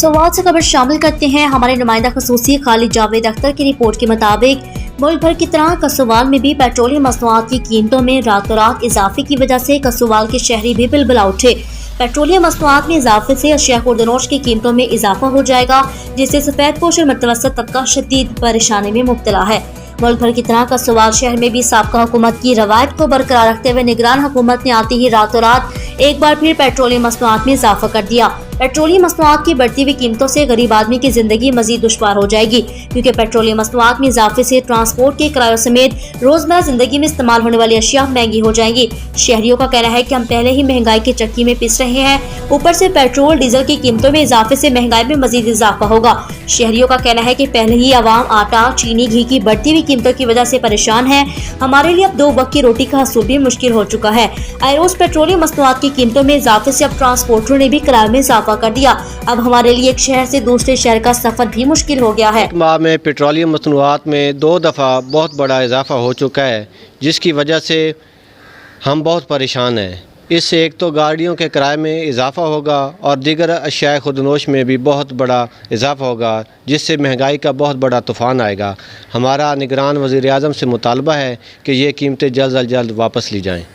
कस्वाल से खबर शामिल करते हैं। हमारे नुमाइंदा खसूसी खालिद जावेद अख्तर की रिपोर्ट के मुताबिक मुल्क भर की तरह कस्वाल में भी पेट्रोलियम मसनूआत की कीमतों में रातों रात इजाफे की वजह से कस्वाल के शहरी भी बिलबिला उठे। पेट्रोलियम मसनूआत में इजाफे से अशिया खुर्दनोश की कीमतों में इजाफा हो जाएगा, जिससे सफेदपोश और मुतवस्सित तबका शदीद परेशानी में मुब्तला है। मुल्क भर की तरह कस्वाल शहर में भी साबका हुकूमत की रवायत को बरकरार रखते हुए निगरान हुकूमत ने आते ही रातों रात एक बार फिर पेट्रोलियम मसनूआत में इजाफा कर दिया। पेट्रोलियम मसनूआत की बढ़ती हुई कीमतों से गरीब आदमी की जिंदगी मजीद दुश्वार हो जाएगी, क्योंकि पेट्रोलियम मसनूआत में इजाफे से ट्रांसपोर्ट के किरायों समेत रोजमर्रा जिंदगी में इस्तेमाल होने वाली अशिया महंगी हो जाएंगी। शहरियों का कहना है कि हम पहले ही महंगाई की चक्की में पिस रहे हैं, ऊपर से पेट्रोल डीजल की कीमतों में इजाफे से महंगाई में मजीद इजाफा होगा। शहरियों का कहना है कि पहले ही आवाम आटा, चीनी, घी की बढ़ती हुई कीमतों की वजह से परेशान है। हमारे लिए अब 2 वक्त की रोटी का हसूल भी मुश्किल हो चुका है। आए रोज पेट्रोलियम मसनूआत की कीमतों में इजाफे से अब ट्रांसपोर्टरों ने भी किराए में इजाफा कर दिया। अब हमारे लिए एक शहर से दूसरे शहर का सफर भी मुश्किल हो गया है। एक माह में पेट्रोलियम मसनूआत में 2 दफ़ा बहुत बड़ा इजाफा हो चुका है, जिसकी वजह से हम बहुत परेशान हैं। इससे एक तो गाड़ियों के किराए में इजाफा होगा और दीगर अशिया खुर्दनोश में भी बहुत बड़ा इजाफा होगा, जिससे महंगाई का बहुत बड़ा तूफ़ान आएगा। हमारा निगरान वज़ीर आज़म से मुतालबा है कि ये कीमतें जल्द अज जल्द वापस ली जाएँ।